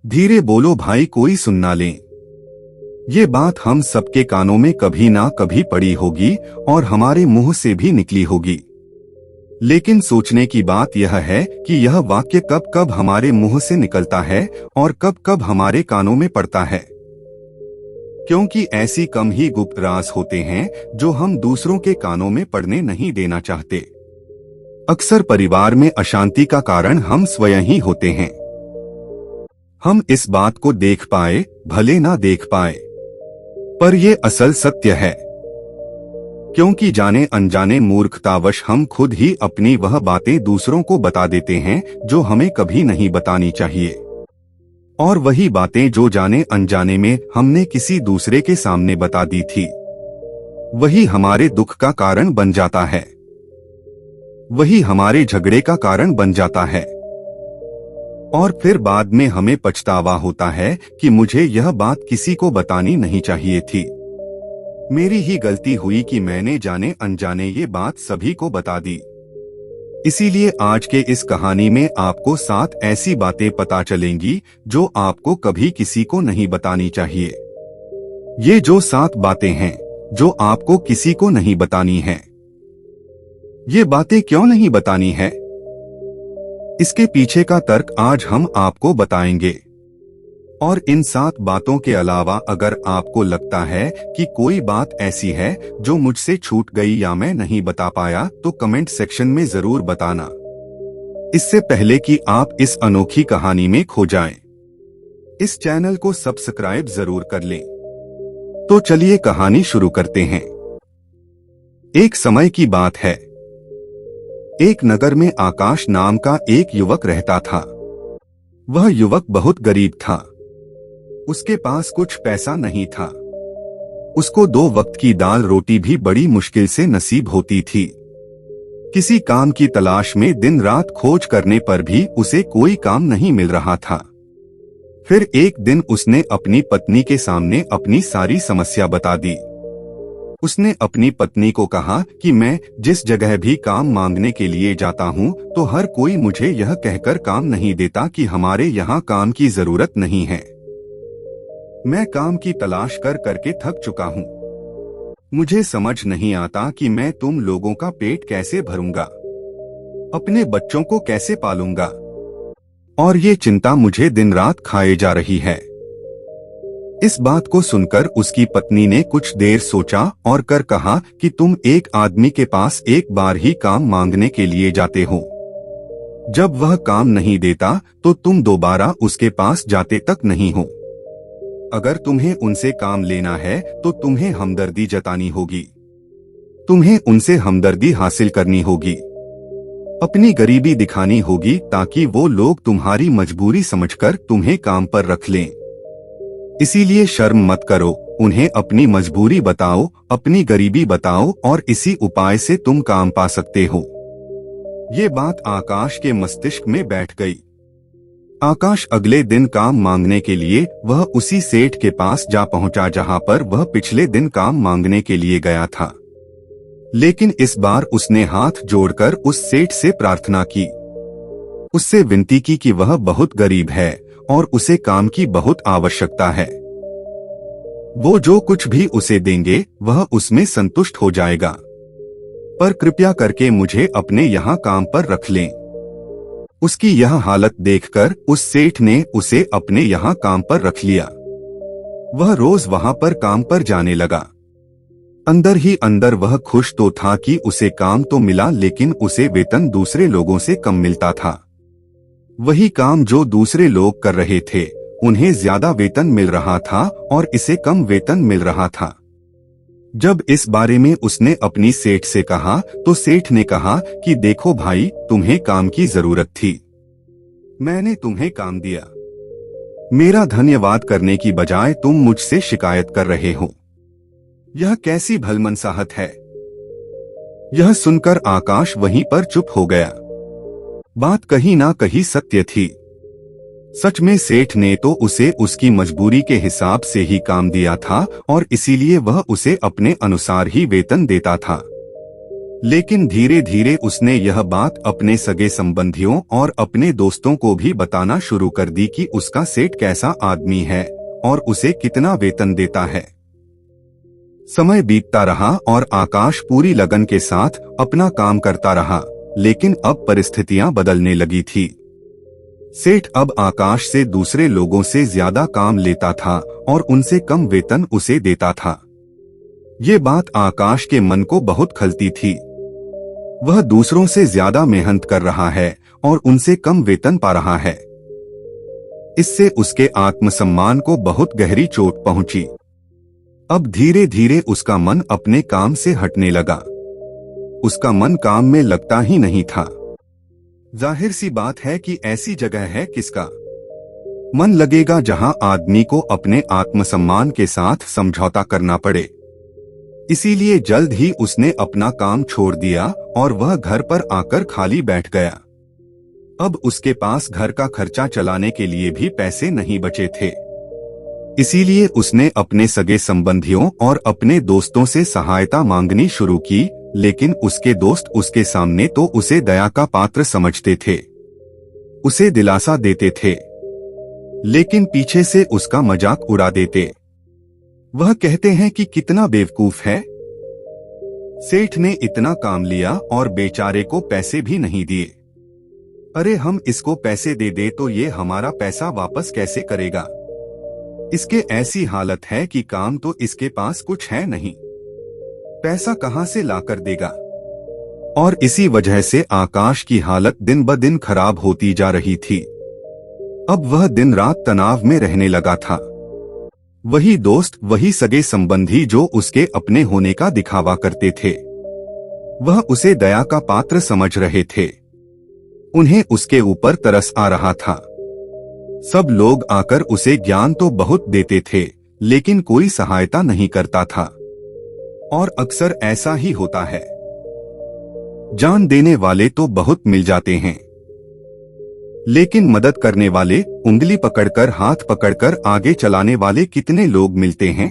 धीरे बोलो भाई, कोई सुन ना ले। ये बात हम सबके कानों में कभी ना कभी पड़ी होगी और हमारे मुंह से भी निकली होगी। लेकिन सोचने की बात यह है कि यह वाक्य कब कब हमारे मुंह से निकलता है और कब कब हमारे कानों में पड़ता है। क्योंकि ऐसी कम ही गुप्त राज होते हैं जो हम दूसरों के कानों में पड़ने नहीं देना चाहते। अक्सर परिवार में अशांति का कारण हम स्वयं ही होते हैं। हम इस बात को देख पाए भले ना देख पाए, पर ये असल सत्य है। क्योंकि जाने अनजाने मूर्खतावश हम खुद ही अपनी वह बातें दूसरों को बता देते हैं जो हमें कभी नहीं बतानी चाहिए। और वही बातें जो जाने अनजाने में हमने किसी दूसरे के सामने बता दी थी, वही हमारे दुख का कारण बन जाता है, वही हमारे झगड़े का कारण बन जाता है। और फिर बाद में हमें पछतावा होता है कि मुझे यह बात किसी को बतानी नहीं चाहिए थी। मेरी ही गलती हुई कि मैंने जाने अनजाने ये बात सभी को बता दी। इसीलिए आज के इस कहानी में आपको 7 ऐसी बातें पता चलेंगी जो आपको कभी किसी को नहीं बतानी चाहिए। ये जो 7 बातें हैं जो आपको किसी को नहीं बतानी हैं। ये बातें क्यों नहीं बतानी है, इसके पीछे का तर्क आज हम आपको बताएंगे। और इन 7 बातों के अलावा अगर आपको लगता है कि कोई बात ऐसी है जो मुझसे छूट गई या मैं नहीं बता पाया तो कमेंट सेक्शन में जरूर बताना, इससे पहले कि आप इस अनोखी कहानी में खो जाएं। इस चैनल को सब्सक्राइब जरूर कर लें। तो चलिए कहानी शुरू करते हैं। एक समय की बात है। एक नगर में आकाश नाम का एक युवक रहता था। वह युवक बहुत गरीब था। उसके पास कुछ पैसा नहीं था। उसको 2 वक्त की दाल रोटी भी बड़ी मुश्किल से नसीब होती थी। किसी काम की तलाश में दिन रात खोज करने पर भी उसे कोई काम नहीं मिल रहा था। फिर एक दिन उसने अपनी पत्नी के सामने अपनी सारी समस्या बता दी। उसने अपनी पत्नी को कहा कि मैं जिस जगह भी काम मांगने के लिए जाता हूँ तो हर कोई मुझे यह कहकर काम नहीं देता कि हमारे यहाँ काम की जरूरत नहीं है। मैं काम की तलाश कर करके थक चुका हूँ। मुझे समझ नहीं आता कि मैं तुम लोगों का पेट कैसे भरूंगा, अपने बच्चों को कैसे पालूंगा, और ये चिंता मुझे दिन रात खाए जा रही है। इस बात को सुनकर उसकी पत्नी ने कुछ देर सोचा और कर कहा कि तुम एक आदमी के पास एक बार ही काम मांगने के लिए जाते हो। जब वह काम नहीं देता तो तुम दोबारा उसके पास जाते तक नहीं हो। अगर तुम्हें उनसे काम लेना है तो तुम्हें हमदर्दी जतानी होगी। तुम्हें उनसे हमदर्दी हासिल करनी होगी, अपनी गरीबी दिखानी होगी ताकि वो लोग तुम्हारी मजबूरी समझकर तुम्हें काम पर रख लें। इसीलिए शर्म मत करो, उन्हें अपनी मजबूरी बताओ, अपनी गरीबी बताओ और इसी उपाय से तुम काम पा सकते हो। ये बात आकाश के मस्तिष्क में बैठ गई। आकाश अगले दिन काम मांगने के लिए वह उसी सेठ के पास जा पहुंचा जहां पर वह पिछले दिन काम मांगने के लिए गया था। लेकिन इस बार उसने हाथ जोड़कर उस सेठ से प्रार्थना की। उससे विनती की कि वह बहुत गरीब है और उसे काम की बहुत आवश्यकता है। वो जो कुछ भी उसे देंगे वह उसमें संतुष्ट हो जाएगा, पर कृपया करके मुझे अपने यहाँ काम पर रख लें। उसकी यह हालत देखकर उस सेठ ने उसे अपने यहाँ काम पर रख लिया। वह रोज वहां पर काम पर जाने लगा। अंदर ही अंदर वह खुश तो था कि उसे काम तो मिला, लेकिन उसे वेतन दूसरे लोगों से कम मिलता था। वही काम जो दूसरे लोग कर रहे थे उन्हें ज्यादा वेतन मिल रहा था और इसे कम वेतन मिल रहा था। जब इस बारे में उसने अपनी सेठ से कहा तो सेठ ने कहा कि देखो भाई, तुम्हें काम की जरूरत थी, मैंने तुम्हें काम दिया। मेरा धन्यवाद करने की बजाय तुम मुझसे शिकायत कर रहे हो। यह कैसी भलमनसाहट है। यह सुनकर आकाश वहीं पर चुप हो गया। बात कहीं ना कहीं सत्य थी। सच में सेठ ने तो उसे उसकी मजबूरी के हिसाब से ही काम दिया था और इसीलिए वह उसे अपने अनुसार ही वेतन देता था। लेकिन धीरे धीरे उसने यह बात अपने सगे संबंधियों और अपने दोस्तों को भी बताना शुरू कर दी कि उसका सेठ कैसा आदमी है और उसे कितना वेतन देता है। समय बीतता रहा और आकाश पूरी लगन के साथ अपना काम करता रहा, लेकिन अब परिस्थितियां बदलने लगी थी। सेठ अब आकाश से दूसरे लोगों से ज्यादा काम लेता था और उनसे कम वेतन उसे देता था। ये बात आकाश के मन को बहुत खलती थी। वह दूसरों से ज्यादा मेहनत कर रहा है और उनसे कम वेतन पा रहा है। इससे उसके आत्मसम्मान को बहुत गहरी चोट पहुंची। अब धीरे धीरे उसका मन अपने काम से हटने लगा। उसका मन काम में लगता ही नहीं था। जाहिर सी बात है कि ऐसी जगह है किसका मन लगेगा जहां आदमी को अपने आत्मसम्मान के साथ समझौता करना पड़े। इसीलिए जल्द ही उसने अपना काम छोड़ दिया और वह घर पर आकर खाली बैठ गया। अब उसके पास घर का खर्चा चलाने के लिए भी पैसे नहीं बचे थे। इसीलिए उसने अपने सगे संबंधियों और अपने दोस्तों से सहायता मांगनी शुरू की, लेकिन उसके दोस्त उसके सामने तो उसे दया का पात्र समझते थे, उसे दिलासा देते थे, लेकिन पीछे से उसका मजाक उड़ा देते। वह कहते हैं कि कितना बेवकूफ है, सेठ ने इतना काम लिया और बेचारे को पैसे भी नहीं दिए। अरे हम इसको पैसे दे दे तो ये हमारा पैसा वापस कैसे करेगा? इसके ऐसी हालत है कि काम तो इसके पास कुछ है नहीं, पैसा कहां से लाकर देगा? और इसी वजह से आकाश की हालत दिन ब दिन खराब होती जा रही थी। अब वह दिन रात तनाव में रहने लगा था। वही दोस्त, वही सगे संबंधी जो उसके अपने होने का दिखावा करते थे, वह उसे दया का पात्र समझ रहे थे। उन्हें उसके ऊपर तरस आ रहा था। सब लोग आकर उसे ज्ञान तो बहुत देते थे, लेकिन कोई सहायता नहीं करता था। और अक्सर ऐसा ही होता है। जान देने वाले तो बहुत मिल जाते हैं, लेकिन मदद करने वाले, उंगली पकड़कर हाथ पकड़कर आगे चलाने वाले कितने लोग मिलते हैं।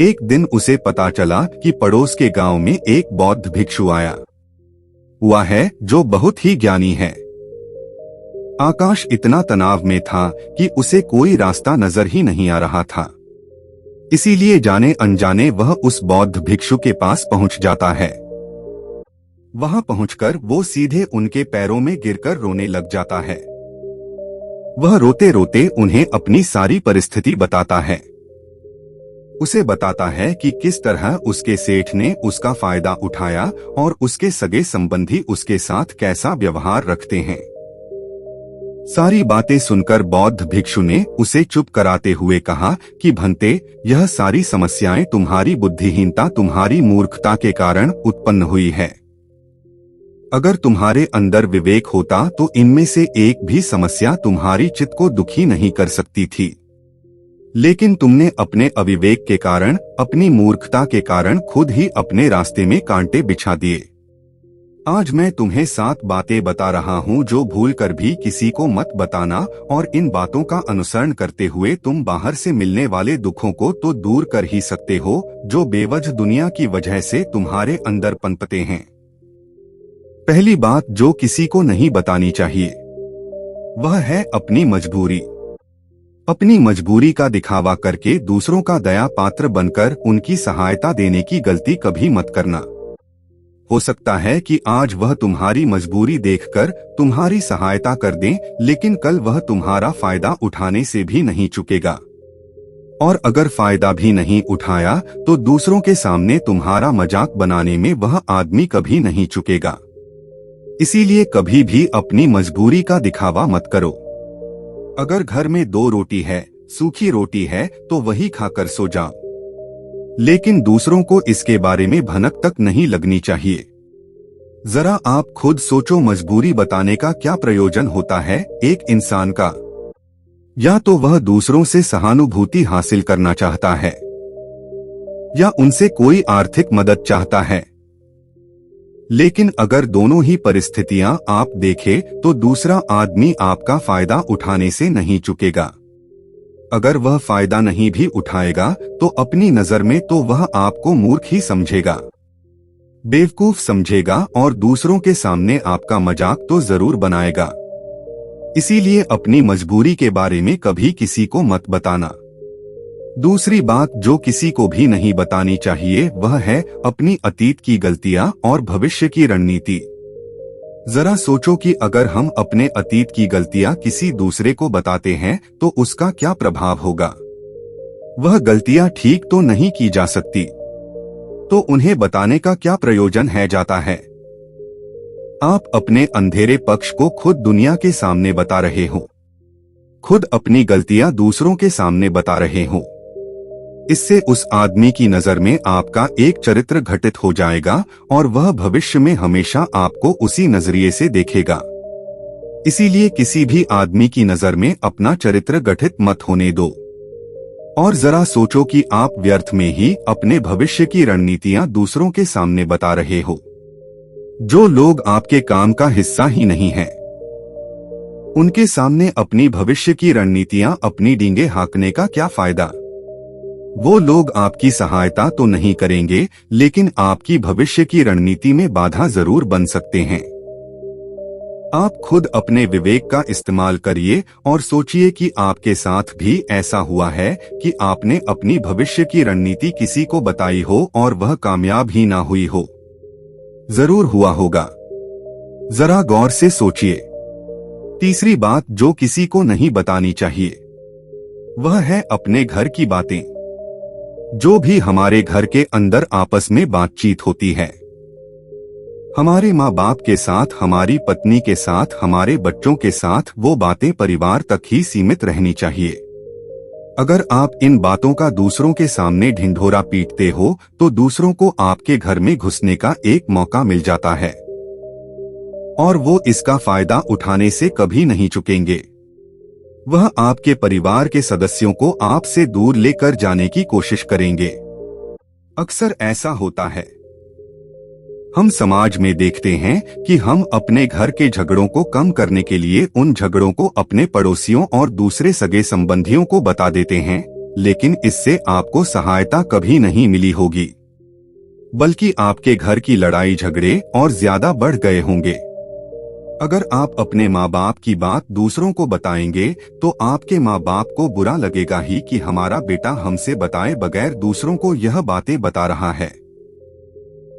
एक दिन उसे पता चला कि पड़ोस के गांव में एक बौद्ध भिक्षु आया हुआ है जो बहुत ही ज्ञानी है। आकाश इतना तनाव में था कि उसे कोई रास्ता नजर ही नहीं आ रहा था। इसीलिए जाने अनजाने वह उस बौद्ध भिक्षु के पास पहुंच जाता है। वहां पहुंचकर वो सीधे उनके पैरों में गिरकर रोने लग जाता है। वह रोते रोते उन्हें अपनी सारी परिस्थिति बताता है। उसे बताता है कि किस तरह उसके सेठ ने उसका फायदा उठाया और उसके सगे संबंधी उसके साथ कैसा व्यवहार रखते हैं। सारी बातें सुनकर बौद्ध भिक्षु ने उसे चुप कराते हुए कहा कि भंते, यह सारी समस्याएं तुम्हारी बुद्धिहीनता, तुम्हारी मूर्खता के कारण उत्पन्न हुई है। अगर तुम्हारे अंदर विवेक होता तो इनमें से एक भी समस्या तुम्हारी चित्त को दुखी नहीं कर सकती थी। लेकिन तुमने अपने अविवेक के कारण, अपनी मूर्खता के कारण खुद ही अपने रास्ते में कांटे बिछा दिए। आज मैं तुम्हें 7 बातें बता रहा हूँ जो भूल कर भी किसी को मत बताना, और इन बातों का अनुसरण करते हुए तुम बाहर से मिलने वाले दुखों को तो दूर कर ही सकते हो जो बेवजह दुनिया की वजह से तुम्हारे अंदर पनपते हैं। पहली बात जो किसी को नहीं बतानी चाहिए वह है अपनी मजबूरी। अपनी मजबूरी का दिखावा करके दूसरों का दया पात्र बनकर उनकी सहायता देने की गलती कभी मत करना। हो सकता है कि आज वह तुम्हारी मजबूरी देखकर तुम्हारी सहायता कर दें, लेकिन कल वह तुम्हारा फायदा उठाने से भी नहीं चूकेगा। और अगर फायदा भी नहीं उठाया तो दूसरों के सामने तुम्हारा मजाक बनाने में वह आदमी कभी नहीं चूकेगा। इसीलिए कभी भी अपनी मजबूरी का दिखावा मत करो। अगर घर में 2 रोटी है, सूखी रोटी है, तो वही खाकर सो जाओ, लेकिन दूसरों को इसके बारे में भनक तक नहीं लगनी चाहिए। जरा आप खुद सोचो, मजबूरी बताने का क्या प्रयोजन होता है एक इंसान का? या तो वह दूसरों से सहानुभूति हासिल करना चाहता है, या उनसे कोई आर्थिक मदद चाहता है। लेकिन अगर दोनों ही परिस्थितियां आप देखें तो दूसरा आदमी आपका फायदा उठाने से नहीं चूकेगा। अगर वह फायदा नहीं भी उठाएगा तो अपनी नजर में तो वह आपको मूर्ख ही समझेगा। बेवकूफ समझेगा और दूसरों के सामने आपका मजाक तो जरूर बनाएगा। इसीलिए अपनी मजबूरी के बारे में कभी किसी को मत बताना। दूसरी बात जो किसी को भी नहीं बतानी चाहिए वह है अपनी अतीत की गलतियां और भविष्य की रणनीति। जरा सोचो कि अगर हम अपने अतीत की गलतियां किसी दूसरे को बताते हैं तो उसका क्या प्रभाव होगा। वह गलतियां ठीक तो नहीं की जा सकती, तो उन्हें बताने का क्या प्रयोजन है जाता है। आप अपने अंधेरे पक्ष को खुद दुनिया के सामने बता रहे हो, खुद अपनी गलतियां दूसरों के सामने बता रहे हो। इससे उस आदमी की नजर में आपका एक चरित्र घटित हो जाएगा और वह भविष्य में हमेशा आपको उसी नजरिए से देखेगा। इसीलिए किसी भी आदमी की नजर में अपना चरित्र गठित मत होने दो। और जरा सोचो कि आप व्यर्थ में ही अपने भविष्य की रणनीतियां दूसरों के सामने बता रहे हो, जो लोग आपके काम का हिस्सा ही नहीं हैं। उनके सामने अपनी भविष्य की रणनीतियां अपनी डींगे हाँकने का क्या फायदा। वो लोग आपकी सहायता तो नहीं करेंगे, लेकिन आपकी भविष्य की रणनीति में बाधा जरूर बन सकते हैं। आप खुद अपने विवेक का इस्तेमाल करिए और सोचिए कि आपके साथ भी ऐसा हुआ है कि आपने अपनी भविष्य की रणनीति किसी को बताई हो और वह कामयाब ही ना हुई हो। जरूर हुआ होगा, जरा गौर से सोचिए। तीसरी बात जो किसी को नहीं बतानी चाहिए वह है अपने घर की बातें। जो भी हमारे घर के अंदर आपस में बातचीत होती है, हमारे माँ बाप के साथ, हमारी पत्नी के साथ, हमारे बच्चों के साथ, वो बातें परिवार तक ही सीमित रहनी चाहिए। अगर आप इन बातों का दूसरों के सामने ढिंढोरा पीटते हो तो दूसरों को आपके घर में घुसने का एक मौका मिल जाता है और वो इसका फायदा उठाने से कभी नहीं चुकेंगे। वह आपके परिवार के सदस्यों को आपसे दूर लेकर जाने की कोशिश करेंगे। अक्सर ऐसा होता है, हम समाज में देखते हैं कि हम अपने घर के झगड़ों को कम करने के लिए उन झगड़ों को अपने पड़ोसियों और दूसरे सगे संबंधियों को बता देते हैं, लेकिन इससे आपको सहायता कभी नहीं मिली होगी, बल्कि आपके घर की लड़ाई झगड़े और ज्यादा बढ़ गए होंगे। अगर आप अपने माँ बाप की बात दूसरों को बताएंगे तो आपके माँ बाप को बुरा लगेगा ही कि हमारा बेटा हमसे बताए बगैर दूसरों को यह बातें बता रहा है।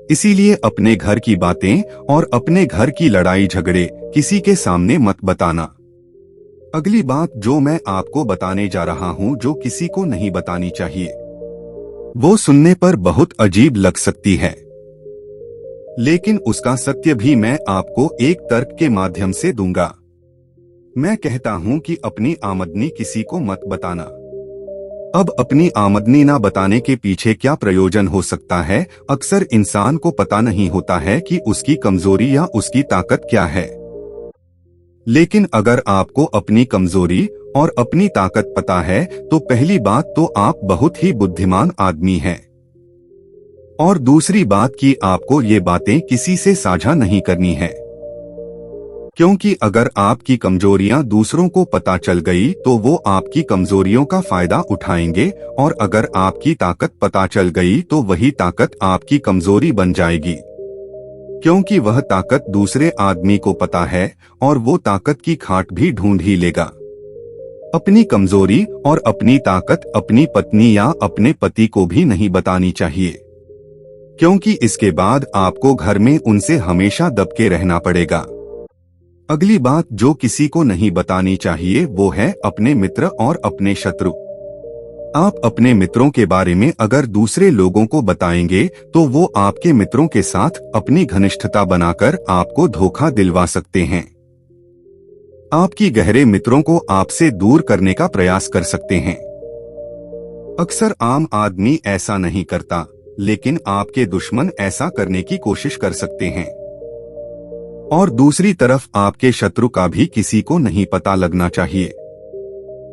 इसीलिए अपने घर की बातें और अपने घर की लड़ाई झगड़े किसी के सामने मत बताना। अगली बात जो मैं आपको बताने जा रहा हूँ जो किसी को नहीं बतानी चाहिए, वो सुनने पर बहुत अजीब लग सकती है, लेकिन उसका सत्य भी मैं आपको एक तर्क के माध्यम से दूंगा। मैं कहता हूं कि अपनी आमदनी किसी को मत बताना। अब अपनी आमदनी ना बताने के पीछे क्या प्रयोजन हो सकता है, अक्सर इंसान को पता नहीं होता है कि उसकी कमजोरी या उसकी ताकत क्या है। लेकिन अगर आपको अपनी कमजोरी और अपनी ताकत पता है तो पहली बात तो आप बहुत ही बुद्धिमान आदमी हैं। और दूसरी बात कि आपको ये बातें किसी से साझा नहीं करनी है, क्योंकि अगर आपकी कमजोरियां दूसरों को पता चल गई तो वो आपकी कमजोरियों का फायदा उठाएंगे, और अगर आपकी ताकत पता चल गई तो वही ताकत आपकी कमजोरी बन जाएगी, क्योंकि वह ताकत दूसरे आदमी को पता है और वो ताकत की खाट भी ढूंढ ही लेगा। अपनी कमजोरी और अपनी ताकत अपनी पत्नी या अपने पति को भी नहीं बतानी चाहिए, क्योंकि इसके बाद आपको घर में उनसे हमेशा दबके रहना पड़ेगा। अगली बात जो किसी को नहीं बतानी चाहिए वो है अपने मित्र और अपने शत्रु। आप अपने मित्रों के बारे में अगर दूसरे लोगों को बताएंगे तो वो आपके मित्रों के साथ अपनी घनिष्ठता बनाकर आपको धोखा दिलवा सकते हैं। आपकी गहरे मित्रों को आपसे दूर करने का प्रयास कर सकते हैं। अक्सर आम आदमी ऐसा नहीं करता, लेकिन आपके दुश्मन ऐसा करने की कोशिश कर सकते हैं। और दूसरी तरफ आपके शत्रु का भी किसी को नहीं पता लगना चाहिए,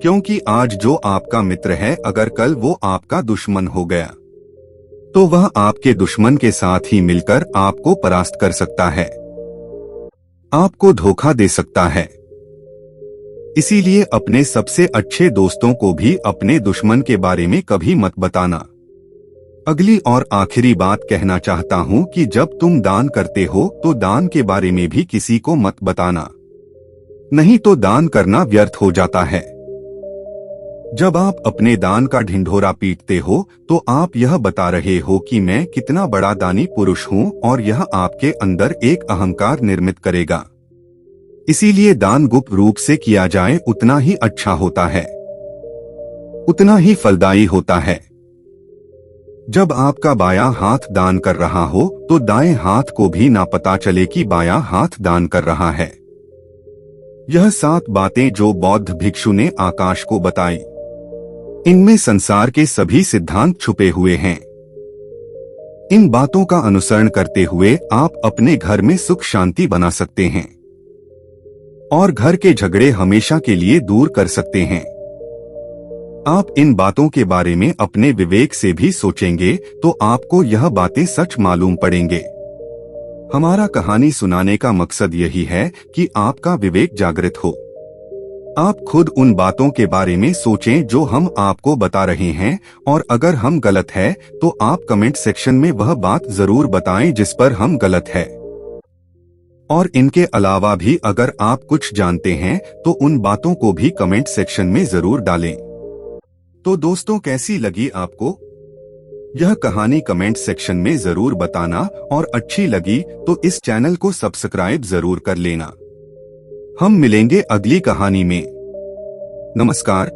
क्योंकि आज जो आपका मित्र है अगर कल वो आपका दुश्मन हो गया तो वह आपके दुश्मन के साथ ही मिलकर आपको परास्त कर सकता है, आपको धोखा दे सकता है। इसीलिए अपने सबसे अच्छे दोस्तों को भी अपने दुश्मन के बारे में कभी मत बताना, अगली और आखिरी बात कहना चाहता हूँ कि जब तुम दान करते हो तो दान के बारे में भी किसी को मत बताना, नहीं तो दान करना व्यर्थ हो जाता है। जब आप अपने दान का ढिंढोरा पीटते हो तो आप यह बता रहे हो कि मैं कितना बड़ा दानी पुरुष हूँ, और यह आपके अंदर एक अहंकार निर्मित करेगा। इसीलिए दान गुप्त रूप से किया जाए उतना ही अच्छा होता है, उतना ही फलदायी होता है। जब आपका बायां हाथ दान कर रहा हो तो दाएं हाथ को भी ना पता चले कि बायां हाथ दान कर रहा है। यह 7 बातें जो बौद्ध भिक्षु ने आकाश को बताई, इनमें संसार के सभी सिद्धांत छुपे हुए हैं। इन बातों का अनुसरण करते हुए आप अपने घर में सुख शांति बना सकते हैं और घर के झगड़े हमेशा के लिए दूर कर सकते हैं। आप इन बातों के बारे में अपने विवेक से भी सोचेंगे तो आपको यह बातें सच मालूम पड़ेंगे। हमारा कहानी सुनाने का मकसद यही है कि आपका विवेक जागृत हो। आप खुद उन बातों के बारे में सोचें जो हम आपको बता रहे हैं, और अगर हम गलत है तो आप कमेंट सेक्शन में वह बात जरूर बताएं जिस पर हम गलत है। और इनके अलावा भी अगर आप कुछ जानते हैं तो उन बातों को भी कमेंट सेक्शन में जरूर डालें। तो दोस्तों, कैसी लगी आपको यह कहानी कमेंट सेक्शन में जरूर बताना, और अच्छी लगी तो इस चैनल को सब्सक्राइब जरूर कर लेना। हम मिलेंगे अगली कहानी में। नमस्कार।